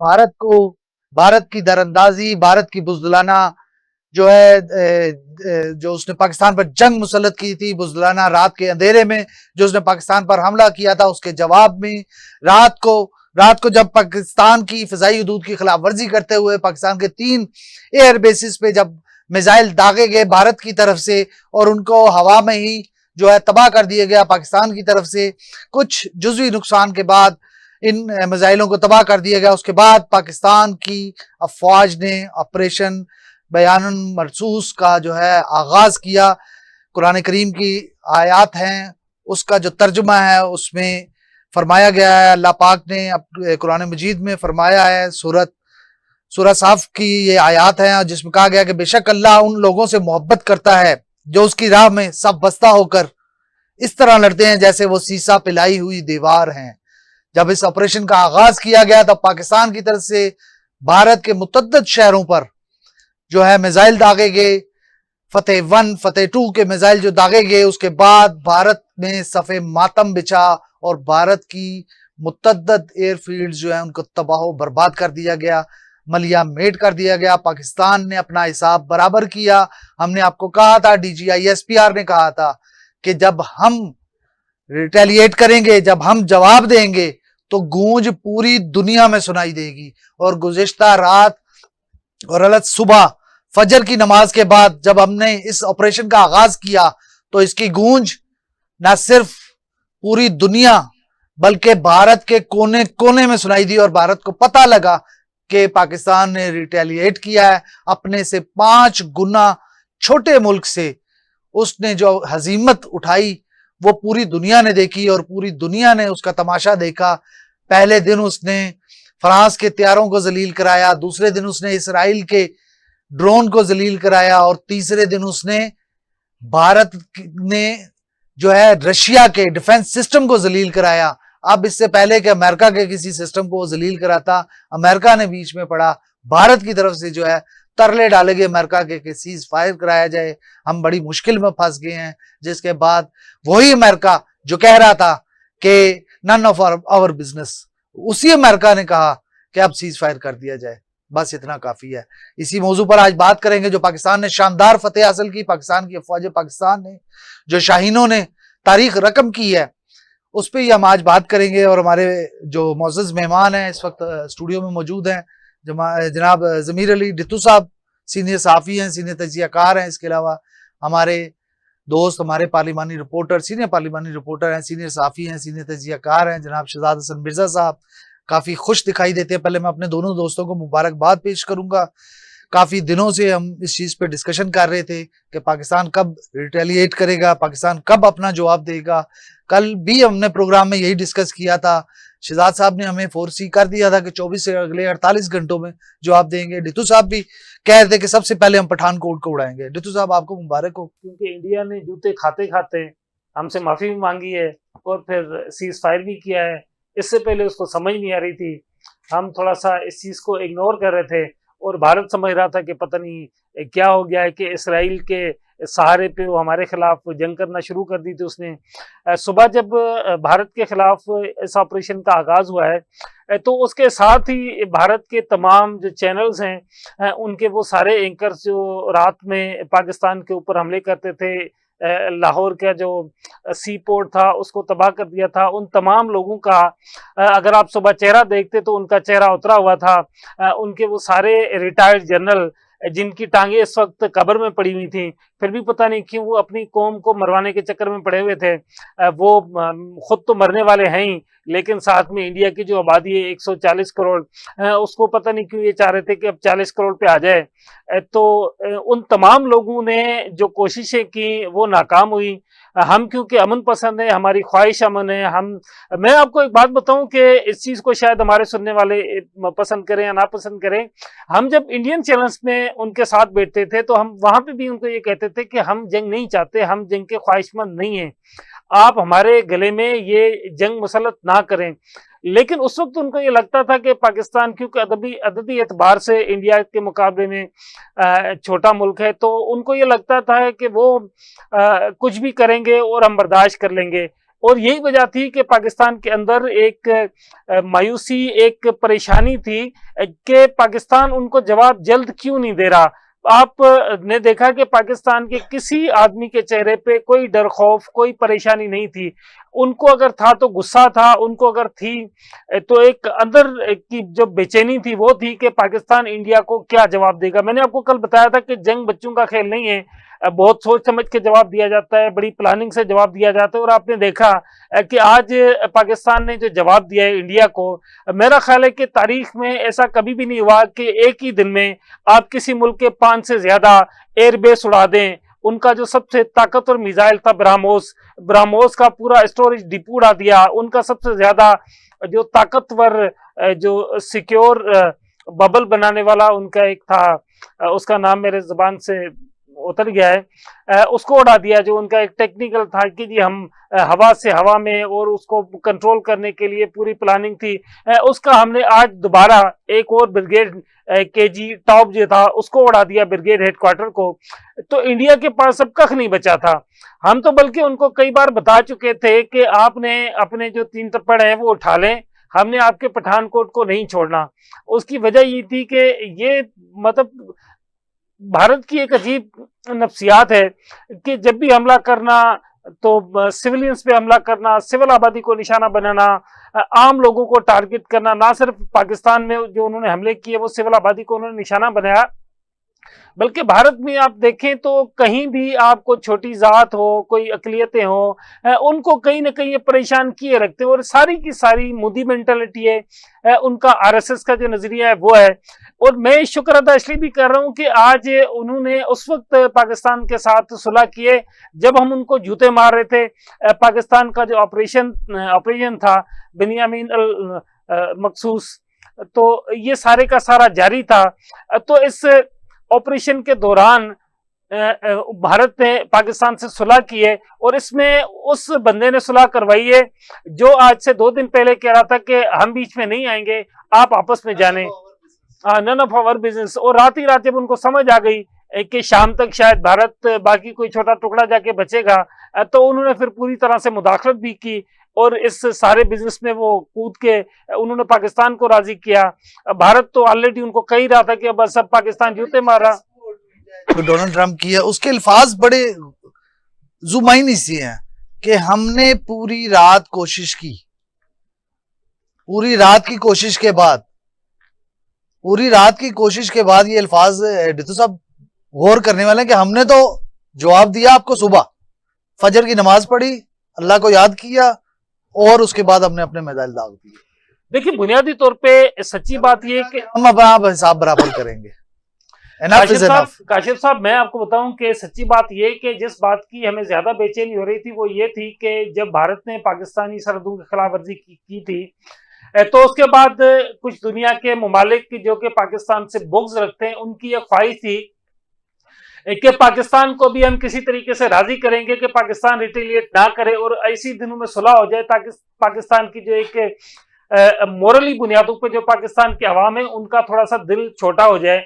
بھارت کی دراندازی، بھارت کی بزدلانہ جو ہے جو اس نے پاکستان پر جنگ مسلط کی تھی، بزدلانہ رات کے اندھیرے میں جو اس نے پاکستان پر حملہ کیا تھا، اس کے جواب میں رات کو جب پاکستان کی فضائی حدود کی خلاف ورزی کرتے ہوئے پاکستان کے 3 ایئر بیسز پہ جب میزائل داغے گئے بھارت کی طرف سے اور ان کو ہوا میں ہی جو ہے تباہ کر دیا گیا پاکستان کی طرف سے، کچھ جزوی نقصان کے بعد ان میزائلوں کو تباہ کر دیا گیا، اس کے بعد پاکستان کی افواج نے آپریشن بیان مرصوص کا جو ہے آغاز کیا۔ قرآن کریم کی آیات ہیں، اس کا جو ترجمہ ہے اس میں فرمایا گیا ہے، اللہ پاک نے قرآن مجید میں فرمایا ہے، سورہ صاف کی یہ آیات ہیں جس میں کہا گیا کہ بے شک اللہ ان لوگوں سے محبت کرتا ہے جو اس کی راہ میں سب بستہ ہو کر اس طرح لڑتے ہیں جیسے وہ سیسا پلائی ہوئی دیوار ہیں۔ جب اس آپریشن کا آغاز کیا گیا تب پاکستان کی طرف سے بھارت کے متعدد شہروں پر جو ہے میزائل داغے گئے، فتح 1 فتح 2 کے میزائل جو داغے گئے، اس کے بعد بھارت میں صف ماتم بچا اور بھارت کی متعدد ایئر فیلڈز جو ہیں ان کو تباہ و برباد کر دیا گیا، ملیا میٹ کر دیا گیا۔ پاکستان نے اپنا حساب برابر کیا۔ ہم نے آپ کو کہا تھا، D G I S P R نے کہا تھا کہ جب ہم ریٹیلیٹ کریں گے، جب ہم جواب دیں گے تو گونج پوری دنیا میں سنائی دے گی، اور گزشتہ رات اور غلط صبح فجر کی نماز کے بعد جب ہم نے اس آپریشن کا آغاز کیا تو اس کی گونج نہ صرف پوری دنیا بلکہ بھارت کے کونے کونے میں سنائی دی، اور بھارت کو پتہ لگا کہ پاکستان نے ریٹیلیٹ کیا ہے۔ اپنے سے 5 گنا چھوٹے ملک سے اس نے جو ہزیمت اٹھائی وہ پوری دنیا نے دیکھی، اور پوری دنیا نے اس کا تماشا دیکھا۔ پہلے دن اس نے فرانس کے طیاروں کو ذلیل کرایا، دوسرے دن اس نے اسرائیل کے ڈرون کو ذلیل کرایا، اور تیسرے دن اس نے بھارت نے جو ہے رشیا کے ڈیفنس سسٹم کو ذلیل کرایا۔ اب اس سے پہلے کہ امریکہ کے کسی سسٹم کو وہ ذلیل کراتا، امریکہ نے بیچ میں پڑا، بھارت کی طرف سے جو ہے ترلے ڈالے گئے امریکہ کے کہ سیز فائر کرایا جائے، ہم بڑی مشکل میں پھنس گئے ہیں۔ جس کے بعد وہی امریکہ جو کہہ رہا تھا کہ نن آف آور بزنس، اسی امریکہ نے کہا کہ اب سیز فائر کر دیا جائے۔ بس اتنا کافی ہے۔ اسی موضوع پر آج بات کریں گے جو پاکستان نے شاندار فتح حاصل کی، پاکستان کی افواج پاکستان نے جو شاہینوں نے تاریخ رقم کی ہے اس پہ ہی ہم آج بات کریں گے، اور ہمارے جو معزز مہمان ہیں اس وقت اسٹوڈیو میں موجود ہیں جناب ضمیر علی ڈتو صاحب، سینئر صحافی ہیں، سینئر تجزیہ کار ہیں، اس کے علاوہ ہمارے دوست، ہمارے پارلیمانی رپورٹر، سینئر پارلیمانی رپورٹر ہیں، سینئر صحافی ہیں، سینئر تجزیہ کار ہیں جناب شہزاد حسن مرزا صاحب، کافی خوش دکھائی دیتے ہیں۔ پہلے میں اپنے دونوں دوستوں کو مبارکباد پیش کروں گا۔ کافی دنوں سے ہم اس چیز پہ ڈسکشن کر رہے تھے کہ پاکستان کب ریٹیلیٹ کرے گا، پاکستان کب اپنا جواب دے گا۔ کل بھی ہم نے پروگرام میں یہی ڈسکس کیا تھا، شہزاد صاحب نے ہمیں فورسی کر دیا تھا کہ 24 سے اگلے 48 گھنٹوں میں جواب دیں گے۔ ڈتو صاحب بھی کہہ رہے تھے کہ سب سے پہلے ہم پٹھان کوٹ کو اڑائیں گے۔ ڈتو صاحب آپ کو مبارک ہو، کیونکہ انڈیا نے جوتے کھاتے کھاتے ہم سے معافی بھی مانگی ہے اور پھر سیز فائر بھی کیا ہے۔ اس سے پہلے اس کو سمجھ نہیں آ رہی تھی، ہم تھوڑا سا اس چیز کو اگنور کر رہے تھے، اور بھارت سمجھ رہا تھا کہ پتہ نہیں کیا ہو گیا ہے کہ اسرائیل کے سہارے پہ وہ ہمارے خلاف جنگ کرنا شروع کر دی تھی اس نے۔ صبح جب بھارت کے خلاف اس آپریشن کا آغاز ہوا ہے تو اس کے ساتھ ہی بھارت کے تمام جو چینلز ہیں ان کے وہ سارے اینکرز جو رات میں پاکستان کے اوپر حملے کرتے تھے، لاہور کا جو سی پورٹ تھا اس کو تباہ کر دیا تھا، ان تمام لوگوں کا اگر آپ صبح چہرہ دیکھتے تو ان کا چہرہ اترا ہوا تھا۔ ان کے وہ سارے ریٹائرڈ جنرل جن کی ٹانگیں اس وقت قبر میں پڑی ہوئی تھیں، پھر بھی پتہ نہیں کیوں وہ اپنی قوم کو مروانے کے چکر میں پڑے ہوئے تھے۔ وہ خود تو مرنے والے ہیں ہی، لیکن ساتھ میں انڈیا کی جو آبادی ہے 140 کروڑ، اس کو پتہ نہیں کیوں یہ چاہ رہے تھے کہ اب 40 کروڑ پہ آ جائے۔ تو ان تمام لوگوں نے جو کوششیں کی وہ ناکام ہوئی۔ ہم کیونکہ امن پسند ہیں، ہماری خواہش امن ہے، میں آپ کو ایک بات بتاؤں کہ اس چیز کو شاید ہمارے سننے والے پسند کریں یا ناپسند کریں، ہم جب انڈین چینلز میں ان کے ساتھ بیٹھتے تھے تو ہم وہاں پہ بھی ان کو یہ کہتے تھے کہ ہم جنگ نہیں چاہتے، ہم جنگ کے خواہش مند نہیں ہیں، آپ ہمارے گلے میں یہ جنگ مسلط نہ کریں۔ لیکن اس وقت ان کو یہ لگتا تھا کہ پاکستان کیونکہ عددی اعتبار سے انڈیا کے مقابلے میں چھوٹا ملک ہے، تو ان کو یہ لگتا تھا کہ وہ کچھ بھی کریں گے اور ہم برداشت کر لیں گے۔ اور یہی وجہ تھی کہ پاکستان کے اندر ایک مایوسی، ایک پریشانی تھی کہ پاکستان ان کو جواب جلد کیوں نہیں دے رہا۔ آپ نے دیکھا کہ پاکستان کے کسی آدمی کے چہرے پہ کوئی ڈر خوف، کوئی پریشانی نہیں تھی۔ ان کو اگر تھا تو غصہ تھا، ان کو اگر تھی تو ایک اندر کی جو بے چینی تھی وہ تھی کہ پاکستان انڈیا کو کیا جواب دے گا۔ میں نے آپ کو کل بتایا تھا کہ جنگ بچوں کا کھیل نہیں ہے، بہت سوچ سمجھ کے جواب دیا جاتا ہے، بڑی پلاننگ سے جواب دیا جاتا ہے، اور آپ نے دیکھا کہ آج پاکستان نے جو جواب دیا ہے انڈیا کو، میرا خیال ہے کہ تاریخ میں ایسا کبھی بھی نہیں ہوا کہ ایک ہی دن میں آپ کسی ملک کے 5 سے زیادہ ایئر بیس اڑا دیں۔ ان کا جو سب سے طاقتور میزائل تھا براموس کا پورا اسٹوریج ڈپو اڑا دیا۔ ان کا سب سے زیادہ جو طاقتور جو سیکیور ببل بنانے والا ان کا ایک تھا، اس کا نام میرے زبان سے اتر گیا ہے، اس کو اڑا دیا، جو ان کا ایک ٹیکنیکل تھا کہ جی ہم ہوا سے ہوا میں، اور اس کو کنٹرول کرنے کے لیے پوری پلاننگ تھی، اس کا ہم نے آج دوبارہ ایک اور بریگیڈ کے جی ٹاپ جو تھا اس کو اڑا دیا، بریگیڈ ہیڈ کوارٹر کو۔ تو انڈیا کے پاس اب کخ نہیں بچا تھا۔ ہم تو بلکہ ان کو کئی بار بتا چکے تھے کہ آپ نے اپنے جو 3 تپڑ ہیں وہ اٹھا لیں، ہم نے آپ کے پٹھان کوٹ کو نہیں چھوڑنا۔ اس کی وجہ یہ تھی کہ یہ مطلب بھارت کی ایک عجیب نفسیات ہے کہ جب بھی حملہ کرنا تو سویلینز پہ حملہ کرنا، سول آبادی کو نشانہ بنانا، عام لوگوں کو ٹارگٹ کرنا۔ نہ صرف پاکستان میں جو انہوں نے حملے کیے وہ سول آبادی کو انہوں نے نشانہ بنایا، بلکہ بھارت میں آپ دیکھیں تو کہیں بھی آپ کو چھوٹی ذات ہو، کوئی اقلیتیں ہوں، ان کو کہیں نہ کہیں یہ پریشان کیے رکھتے ہیں، اور ساری کی ساری مودی مینٹلٹی ہے، ان کا RSS کا جو نظریہ ہے وہ ہے۔ اور میں شکر ادا اس لیے بھی کر رہا ہوں کہ آج انہوں نے اس وقت پاکستان کے ساتھ صلح کیے جب ہم ان کو جوتے مار رہے تھے۔ پاکستان کا جو آپریشن تھا بنیامین المقصوص، تو یہ سارے کا سارا جاری تھا۔ تو اس آپریشن کے دوران بھارت نے پاکستان سے صلح کی ہے، اور اس میں اس بندے نے صلح کروائی ہے جو آج سے 2 دن پہلے کہہ رہا تھا کہ ہم بیچ میں نہیں آئیں گے، آپ آپس میں جانیں، نن آف آور بزنس۔ اور رات ہی رات جب ان کو سمجھ آ گئی کہ شام تک شاید بھارت باقی کوئی چھوٹا ٹکڑا جا کے بچے گا، تو انہوں نے پھر پوری طرح سے مداخلت بھی کی، اور اس سارے بزنس میں وہ کود کے انہوں نے پاکستان کو راضی کیا۔ بھارت تو آلریڈی ان کو کہہ رہا تھا کہ بس اب پاکستان جوتے مار رہا۔ ڈونلڈ ٹرمپ کی ہے، اس کے الفاظ بڑے زمینی سی ہیں کہ ہم نے پوری رات کوشش کی، پوری رات کی کوشش کے بعد یہ الفاظ ڈتو صاحب غور کرنے والے ہیں کہ ہم نے تو جواب دیا آپ کو، صبح فجر کی نماز پڑھی، اللہ کو یاد کیا، اور اس کے بعد ہم نے اپنے میدان داغ دیے۔ دیکھیے بنیادی طور پہ سچی بات یہ کہ ہم اب آپ حساب برابر کریں گے۔ کاشف صاحب میں آپ کو بتاؤں کہ سچی بات یہ کہ جس بات کی ہمیں زیادہ بے چینی ہو رہی تھی وہ یہ تھی کہ جب بھارت نے پاکستانی سرحدوں کی خلاف ورزی کی تھی، تو اس کے بعد کچھ دنیا کے ممالک جو کہ پاکستان سے بغض رکھتے ہیں، ان کی یہ خواہش تھی کہ پاکستان کو بھی ہم کسی طریقے سے راضی کریں گے کہ پاکستان ریٹیلیٹ نہ کرے، اور ایسی دنوں میں صلح ہو جائے تاکہ پاکستان کی جو ایک مورلی بنیادوں پہ جو پاکستان کے عوام ہیں ان کا تھوڑا سا دل چھوٹا ہو جائے۔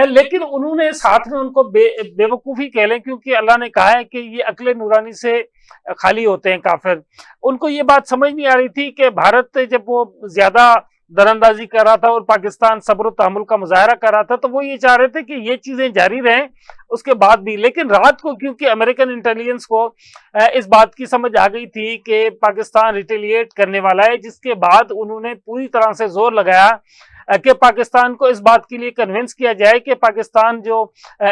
لیکن انہوں نے ساتھ میں ان کو بے وقوفی کہہ لیں، کیونکہ اللہ نے کہا ہے کہ یہ عقل نورانی سے خالی ہوتے ہیں کافر۔ ان کو یہ بات سمجھ نہیں آ رہی تھی کہ بھارت جب وہ زیادہ دراندازی کر رہا تھا اور پاکستان صبر و تحمل کا مظاہرہ کر رہا تھا، تو وہ یہ چاہ رہے تھے کہ یہ چیزیں جاری رہیں اس کے بعد بھی۔ لیکن رات کو کیونکہ امریکن انٹیلیجنس کو اس بات کی سمجھ آ گئی تھی کہ پاکستان ریٹیلیٹ کرنے والا ہے، جس کے بعد انہوں نے پوری طرح سے زور لگایا کہ پاکستان کو اس بات کے لیے کنونس کیا جائے کہ پاکستان جو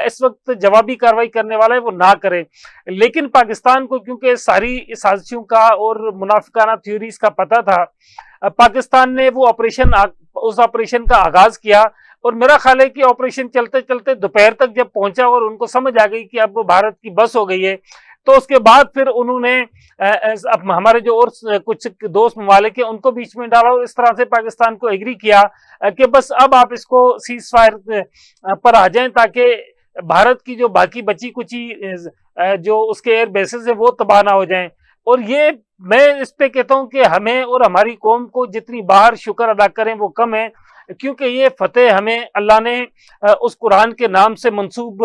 اس وقت جوابی کارروائی کرنے والا ہے وہ نہ کرے۔ لیکن پاکستان کو کیونکہ ساری سازشوں کا اور منافقانہ تھیوریز کا پتہ تھا، پاکستان نے وہ اس آپریشن کا آغاز کیا، اور میرا خیال ہے کہ آپریشن چلتے چلتے دوپہر تک جب پہنچا اور ان کو سمجھ آ گئی کہ اب بھارت کی بس ہو گئی ہے، تو اس کے بعد پھر انہوں نے ہمارے جو اور کچھ دوست ممالک ہیں ان کو بیچ میں ڈالا، اور اس طرح سے پاکستان کو ایگری کیا کہ بس اب آپ اس کو سیز فائر پر آ جائیں تاکہ بھارت کی جو باقی بچی کچی جو اس کے ایئر بیسز ہیں وہ تباہ نہ ہو جائیں۔ اور یہ میں اس پہ کہتا ہوں کہ ہمیں اور ہماری قوم کو جتنی بار شکر ادا کریں وہ کم ہے کیونکہ یہ فتح ہمیں اللہ نے اس قرآن کے نام سے منسوب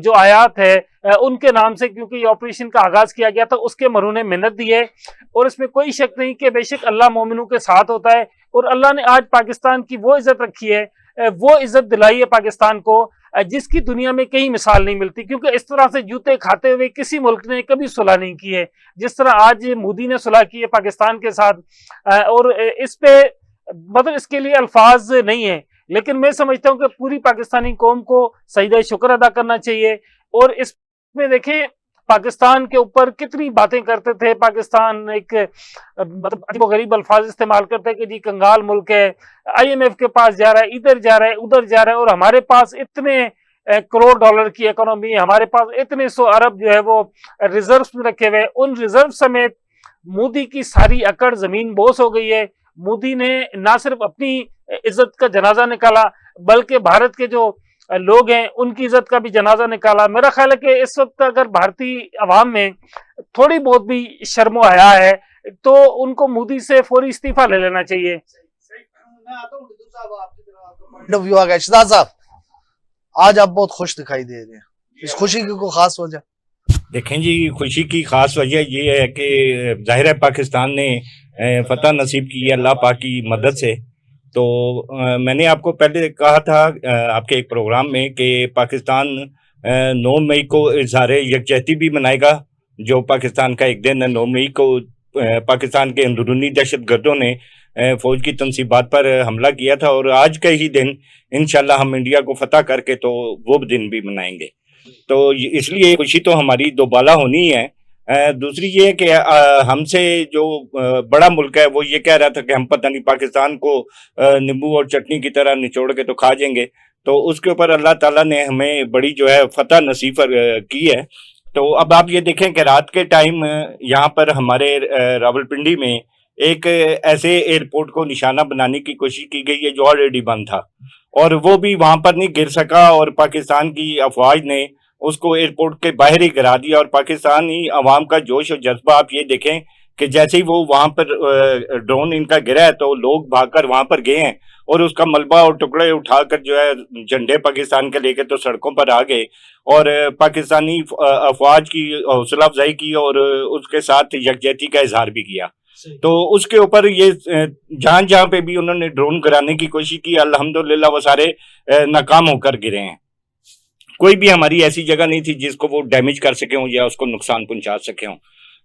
جو آیات ہے ان کے نام سے، کیونکہ یہ آپریشن کا آغاز کیا گیا تھا، اس کے مرہون منت دی ہے، اور اس میں کوئی شک نہیں کہ بے شک اللہ مومنوں کے ساتھ ہوتا ہے، اور اللہ نے آج پاکستان کی وہ عزت رکھی ہے، وہ عزت دلائی ہے پاکستان کو جس کی دنیا میں کہیں مثال نہیں ملتی، کیونکہ اس طرح سے جوتے کھاتے ہوئے کسی ملک نے کبھی صلح نہیں کی ہے جس طرح آج مودی نے صلح کی ہے پاکستان کے ساتھ، اور اس پہ مطلب اس کے لیے الفاظ نہیں ہیں، لیکن میں سمجھتا ہوں کہ پوری پاکستانی قوم کو سجدہ شکر ادا کرنا چاہیے، اور اس میں دیکھیں پاکستان کے اوپر کتنی باتیں کرتے تھے، پاکستان ایک مطلب عجیب و غریب الفاظ استعمال کرتے کہ جی کنگال ملک ہے، آئی ایم ایف کے پاس جا رہا ہے، ادھر جا رہا ہے ادھر جا رہا ہے، اور ہمارے پاس اتنے کروڑ ڈالر کی اکانومی ہے، ہمارے پاس اتنے 100 ارب جو ہے وہ ریزروز میں رکھے ہوئے، ان ریزرو سمیت مودی کی ساری اکڑ زمین بوس ہو گئی ہے۔ مودی نے نہ صرف اپنی عزت کا جنازہ نکالا بلکہ بھارت کے جو لوگ ہیں ان کی عزت کا بھی جنازہ نکالا۔ میرا خیال ہے کہ اس وقت اگر بھارتی عوام میں تھوڑی بہت بھی شرم و حیا ہے تو ان کو مودی سے فوری استعفیٰ لے لینا چاہیے۔ اشتاق صاحب، آج آپ بہت خوش دکھائی دے رہے ہیں، اس خوشی کی کوئی خاص وجہ؟ دیکھیں جی، خوشی کی خاص وجہ یہ ہے کہ ظاہر ہے پاکستان نے فتح نصیب کی ہے اللہ پاک کی مدد سے۔ تو میں نے آپ کو پہلے کہا تھا آپ کے ایک پروگرام میں کہ پاکستان 9 مئی کو اظہار یکجہتی بھی منائے گا، جو پاکستان کا ایک دن ہے۔ 9 مئی کو پاکستان کے اندرونی دہشت گردوں نے فوج کی تنصیبات پر حملہ کیا تھا، اور آج کا ہی دن انشاءاللہ ہم انڈیا کو فتح کر کے تو وہ دن بھی منائیں گے۔ تو اس لیے خوشی تو ہماری دوبالا ہونی ہے۔ دوسری یہ کہ ہم سے جو بڑا ملک ہے وہ یہ کہہ رہا تھا کہ ہم پتہ نہیں پاکستان کو نیمبو اور چٹنی کی طرح نچوڑ کے تو کھا جائیں گے، تو اس کے اوپر اللہ تعالیٰ نے ہمیں بڑی جو ہے فتح نصیب کی ہے۔ تو اب آپ یہ دیکھیں کہ رات کے ٹائم یہاں پر ہمارے راولپنڈی میں ایک ایسے ایئرپورٹ کو نشانہ بنانے کی کوشش کی گئی ہے جو آلریڈی بند تھا، اور وہ بھی وہاں پر نہیں گر سکا، اور پاکستان کی افواج نے اس کو ایئرپورٹ کے باہر ہی گرا دیا۔ اور پاکستانی عوام کا جوش و جذبہ آپ یہ دیکھیں کہ جیسے ہی وہ وہاں پر ڈرون ان کا گرا ہے تو لوگ بھاگ کر وہاں پر گئے ہیں، اور اس کا ملبہ اور ٹکڑے اٹھا کر جو ہے جھنڈے پاکستان کے لے کے تو سڑکوں پر آ گئے، اور پاکستانی افواج کی حوصلہ افزائی کی، اور اس کے ساتھ یکجہتی کا اظہار بھی کیا۔ تو اس کے اوپر یہ جہاں جہاں پہ بھی انہوں نے ڈرون گرانے کی کوشش کی، الحمدللہ وہ سارے ناکام ہو کر گرے ہیں۔ کوئی بھی ہماری ایسی جگہ نہیں تھی جس کو وہ ڈیمیج کر سکے ہوں یا اس کو نقصان پہنچا سکے ہوں۔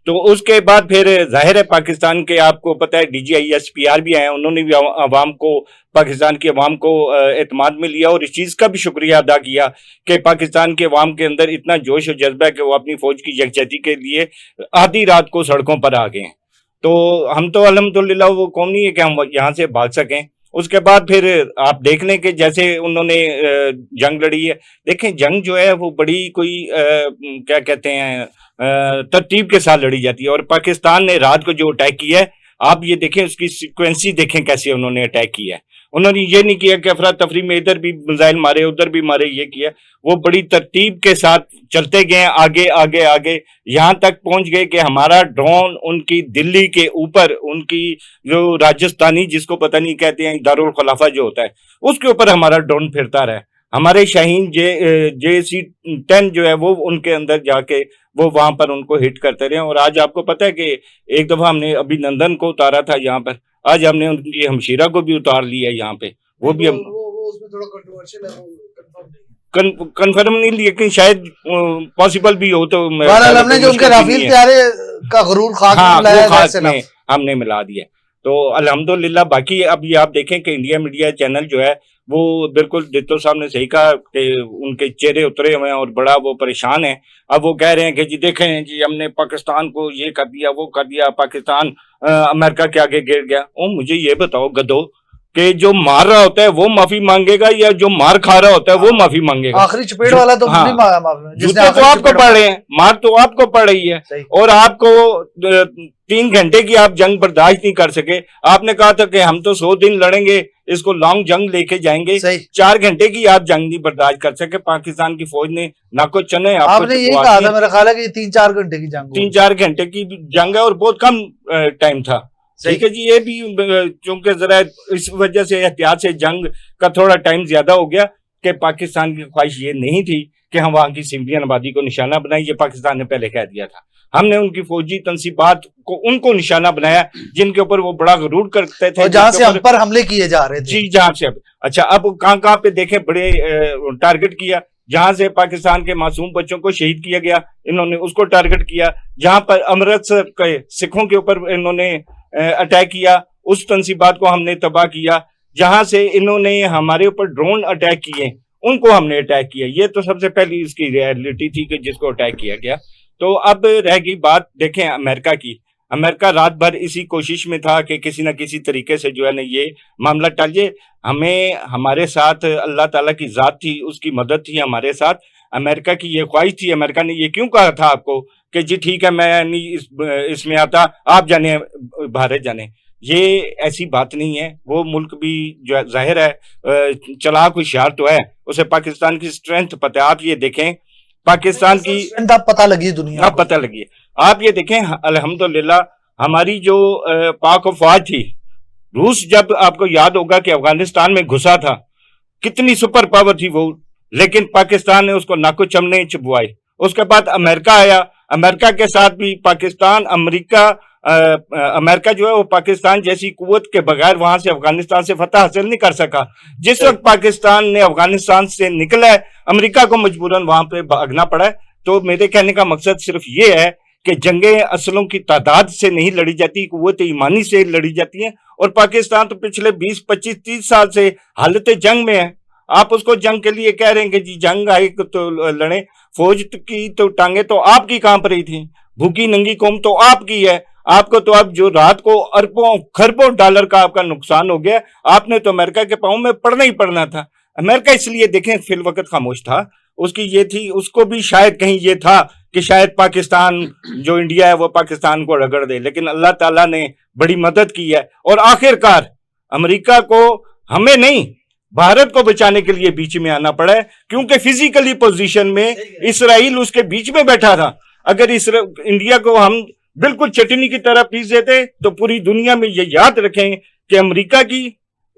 تو اس کے بعد پھر ظاہر ہے پاکستان کے آپ کو پتہ ہے D G I S P R بھی آئے ہیں، انہوں نے بھی عوام کو، پاکستان کی عوام کو اعتماد میں لیا، اور اس چیز کا بھی شکریہ ادا کیا کہ پاکستان کے عوام کے اندر اتنا جوش و جذبہ ہے کہ وہ اپنی فوج کی یکجہتی کے لیے آدھی رات کو سڑکوں پر آ گئے ہیں۔ تو ہم تو الحمدللہ وہ قوم نہیں ہے کہ ہم یہاں سے بھاگ سکیں۔ اس کے بعد پھر آپ دیکھ لیں کہ جیسے انہوں نے جنگ لڑی ہے، دیکھیں جنگ جو ہے وہ بڑی کوئی کیا کہتے ہیں ترتیب کے ساتھ لڑی جاتی ہے، اور پاکستان نے رات کو جو اٹیک کیا ہے آپ یہ دیکھیں اس کی سیکوینسی دیکھیں کیسے انہوں نے اٹیک کیا ہے۔ انہوں نے یہ نہیں کیا کہ افراتفری میں ادھر بھی میزائل مارے ادھر بھی مارے، یہ کیا، وہ بڑی ترتیب کے ساتھ چلتے گئے آگے آگے آگے، یہاں تک پہنچ گئے کہ ہمارا ڈرون ان کی دلی کے اوپر، ان کی جو راجستھانی جس کو پتہ نہیں کہتے ہیں دارالخلافہ جو ہوتا ہے، اس کے اوپر ہمارا ڈرون پھرتا رہا۔ ہمارے شاہین JC-10 جو ہے وہ ان کے اندر جا کے وہ وہاں پر ان کو ہٹ کرتے رہے، اور آج آپ کو پتہ ہے کہ ایک دفعہ ہم نے ابھی نندن کو اتارا تھا یہاں پر، آج ہم نے ان کی ہمشیرہ کو بھی اتار لیا ہے یہاں پہ، وہ بھی ہم اس میں تھوڑا کنٹروورشل ہے، کنفرم نہیں، لیکن شاید پاسبل بھی ہو، تو بہرحال ہم نے جو ان کے رافیل طیارے کا غرور خاک میں ملایا ہے ہم نے ملا دیا۔ تو الحمدللہ باقی اب یہ آپ دیکھیں کہ انڈیا میڈیا چینل جو ہے وہ بالکل ڈٹو صاحب نے صحیح کہا کہ ان کے چہرے اترے ہوئے ہیں اور بڑا وہ پریشان ہیں۔ اب وہ کہہ رہے ہیں کہ جی دیکھیں جی ہم نے پاکستان کو یہ کر دیا وہ کر دیا، پاکستان امریکہ کے آگے گر گیا۔ مجھے یہ بتاؤ گدو کہ جو مار رہا ہوتا ہے وہ معافی مانگے گا یا جو مار کھا رہا ہوتا ہے وہ معافی مانگے گا؟ آخری چپیڑ والا تو نہیں مانگا معافی، جوتے تو آپ کو پڑ رہے ہیں، مار تو آپ کو پڑ رہی ہے، اور آپ کو 3 گھنٹے کی آپ جنگ برداشت نہیں کر سکے۔ آپ نے کہا تھا کہ ہم تو 100 دن لڑیں گے، اس کو لانگ جنگ لے کے جائیں گے، 4 گھنٹے کی آپ جنگ نہیں برداشت کر سکے۔ پاکستان کی فوج نے ناکو چنے آپ نے یہی کہا تھا، میرا خیال ہے کہ 3-4 گھنٹے کی جنگ، 3-4 گھنٹے کی جنگ ہے، اور بہت کم ٹائم تھا۔ ٹھیک ہے جی. یہ بھی چونکہ ذرا اس وجہ سے احتیاط سے جنگ کا تھوڑا ٹائم زیادہ ہو گیا کہ پاکستان کی خواہش یہ نہیں تھی کہ ہم وہاں کی سمرین آبادی کو نشانہ بنائیں. یہ پاکستان نے پہلے کہہ دیا تھا. ہم نے ان کی فوجی تنصیبات کو ان کو نشانہ بنایا جن کے اوپر وہ بڑا غرور کرتے تھے, جہاں سے ہم پر حملے کیے جا رہے تھے. جی جہاں سے. اچھا اب کہاں پہ دیکھیں بڑے ٹارگٹ کیا. جہاں سے پاکستان کے معصوم بچوں کو شہید کیا گیا انہوں نے اس کو ٹارگٹ کیا. جہاں پر امرتسر کے سکھوں کے اوپر انہوں نے اٹیک کیا اس تنصیبات کو ہم نے تباہ کیا. جہاں سے انہوں نے ہمارے اوپر ڈرون اٹیک کیے ان کو ہم نے اٹیک کیا. یہ تو سب سے پہلی اس کی ریئلٹی تھی کہ جس کو اٹیک کیا گیا. تو اب رہ گئی بات دیکھیں امریکہ کی. امریکہ رات بھر اسی کوشش میں تھا کہ کسی نہ کسی طریقے سے جو ہے نا یہ معاملہ ٹل جائے. ہمیں ہمارے ساتھ اللہ تعالیٰ کی ذات تھی, اس کی مدد تھی ہمارے ساتھ. امریکہ کی یہ خواہش تھی. امریکہ نے یہ کیوں کہا تھا آپ کو کہ جی ٹھیک ہے میں نہیں اس میں آتا, آپ جانے بھارت جانے. یہ ایسی بات نہیں ہے. وہ ملک بھی جو ہے ظاہر ہے چلاک ہوشیار تو ہے, اسے پاکستان کی اسٹرینتھ پتہ ہے. آپ یہ دیکھیں پاکستان کی پتہ لگی دنیا کو پتہ لگی. آپ یہ دیکھیں الحمدللہ ہماری جو پاک افواج تھی. روس جب آپ کو یاد ہوگا کہ افغانستان میں گھسا تھا کتنی سپر پاور تھی وہ, لیکن پاکستان نے اس کو ناکو چمنے چبوائے. اس کے بعد امریکہ آیا. امریکہ کے ساتھ بھی پاکستان امریکہ جو ہے وہ پاکستان جیسی قوت کے بغیر وہاں سے افغانستان سے فتح حاصل نہیں کر سکا. جس وقت پاکستان نے افغانستان سے نکلا ہے امریکہ کو مجبوراً وہاں پہ بھاگنا پڑا ہے. تو میرے کہنے کا مقصد صرف یہ ہے کہ جنگیں اسلحوں کی تعداد سے نہیں لڑی جاتی, قوت ایمانی سے لڑی جاتی ہیں. اور پاکستان تو پچھلے 20 25 30 سال سے حالت جنگ میں ہے. آپ اس کو جنگ کے لیے کہہ رہے ہیں کہ جی جنگ آئی تو لڑیں. فوج کی تو ٹانگیں تو آپ کی کہاں پر ہی تھیں, بھوکی ننگی قوم تو آپ کی ہے. آپ کو تو اب جو رات کو اربوں خربوں ڈالر کا آپ کا نقصان ہو گیا, آپ نے تو امریکہ کے پاؤں میں پڑنا ہی پڑنا تھا. امریکہ اس لیے دیکھیں فی الوقت خاموش تھا. اس کی یہ تھی, اس کو بھی شاید کہیں یہ تھا کہ شاید پاکستان جو انڈیا ہے وہ پاکستان کو رگڑ دے, لیکن اللہ تعالیٰ نے بڑی مدد کی ہے. اور آخر کار امریکہ کو ہمیں نہیں بھارت کو بچانے کے لیے بیچ میں آنا پڑا ہے, کیونکہ فزیکلی پوزیشن میں اسرائیل اس کے بیچ میں بیٹھا تھا. اگر انڈیا کو ہم بالکل چٹنی کی طرح پیس دیتے تو پوری دنیا میں یہ یاد رکھیں کہ امریکہ کی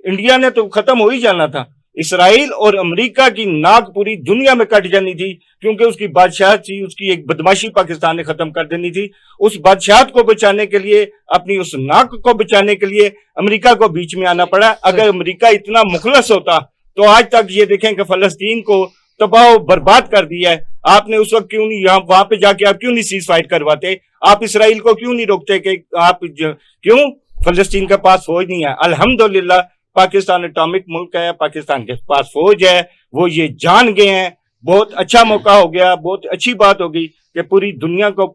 انڈیا نے تو ختم ہو ہی جانا تھا. اسرائیل اور امریکہ کی ناک پوری دنیا میں کٹ جانی تھی, کیونکہ اس کی بادشاہت تھی, اس کی ایک بدماشی پاکستان نے ختم کر دینی تھی. اس بادشاہت کو بچانے کے لیے, اپنی اس ناک کو بچانے کے لیے امریکہ کو بیچ میں آنا پڑا. اگر امریکہ اتنا مخلص ہوتا تو آج تک یہ دیکھیں کہ فلسطین کو تباہ و برباد کر دیا ہے. آپ نے اس وقت کیوں نہیں یہاں وہاں پہ جا کے آپ کیوں نہیں سیز فائر کرواتے؟ آپ اسرائیل کو کیوں نہیں روکتے کہ آپ کیوں فلسطین کے پاس فوج نہیں ہے؟ الحمدللہ پاکستان اٹامک ملک ہے, پاکستان کے پاس فوج ہے, وہ یہ جان گئے ہیں. بہت اچھا موقع ہو گیا, بہت اچھی بات ہوگی کہ پوری دنیا کو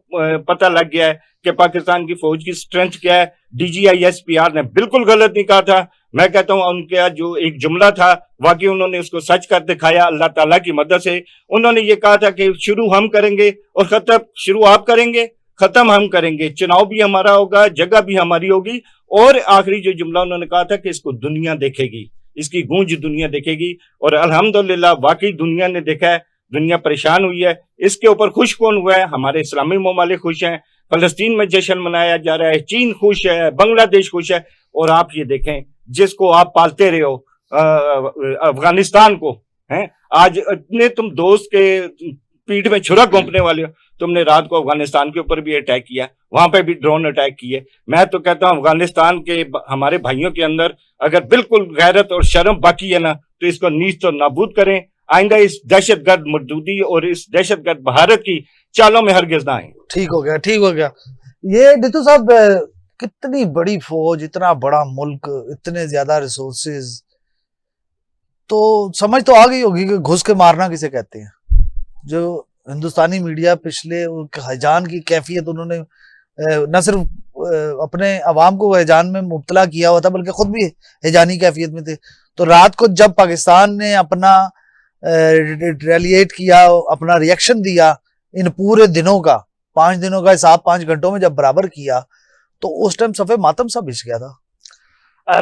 پتہ لگ گیا ہے کہ پاکستان کی فوج کی سٹرینتھ کیا ہے. DGISPR نے بالکل غلط نہیں کہا تھا. میں کہتا ہوں ان کا جو ایک جملہ تھا واقعی انہوں نے اس کو سچ کر دکھایا اللہ تعالیٰ کی مدد سے. انہوں نے یہ کہا تھا کہ شروع ہم کریں گے اور ختم شروع آپ کریں گے, ختم ہم کریں گے. چناؤ بھی ہمارا ہوگا, جگہ بھی ہماری ہوگی. اور آخری جو جملہ انہوں نے کہا تھا کہ اس کو دنیا دیکھے گی, اس کی گونج دنیا دیکھے گی. اور الحمدللہ واقعی دنیا نے دیکھا ہے. دنیا پریشان ہوئی ہے. اس کے اوپر خوش کون ہوا ہے؟ ہمارے اسلامی ممالک خوش ہیں, فلسطین میں جشن منایا جا رہا ہے, چین خوش ہے, بنگلہ دیش خوش ہے. اور آپ یہ دیکھیں جس کو آپ پالتے رہے ہو افغانستان کو, آج اتنے تم دوست کے پیٹھ میں چھرا گھونپنے والے ہو, تم نے رات کو افغانستان کے اوپر بھی اٹیک کیا, وہاں پہ بھی ڈرون اٹیک کیے. میں تو کہتا ہوں افغانستان کے ہمارے بھائیوں کے اندر اگر بالکل غیرت اور شرم باقی ہے نا تو اس کو نیست و نابود کریں. آئندہ اس دہشت گرد مردودی اور اس دہشت گرد بھارت کی چالوں میں ہرگز نہ آئیں. ٹھیک ہو گیا, ٹھیک ہو گیا. یہ ڈیٹو صاحب کتنی بڑی فوج, اتنا بڑا ملک, اتنے زیادہ ریسورسز, تو سمجھ تو آ گئی ہوگی کہ گھس کے مارنا کسے کہتے ہیں. جو ہندوستانی میڈیا پچھلے ہیجان کی کیفیت انہوں نے نہ صرف اپنے عوام کو ہیجان میں مبتلا کیا ہوا تھا بلکہ خود بھی ہیجانی کیفیت میں تھے. تو رات کو جب پاکستان نے اپنا ریلیٹ کیا, اپنا ریئیکشن دیا ان پورے دنوں کا, 5 دنوں کا حساب 5 گھنٹوں میں جب برابر کیا, تو اس ٹائم صفحے ماتم سا بچ گیا تھا.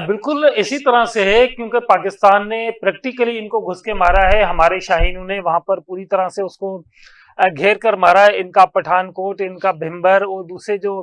بالکل اسی طرح سے ہے, کیونکہ پاکستان نے پریکٹیکلی ان کو گھس کے مارا ہے. ہمارے شاہینوں نے وہاں پر پوری طرح سے اس کو گھیر کر مارا ہے. ان کا پٹھان کوٹ, ان کا بھمبر اور دوسرے جو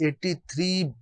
$83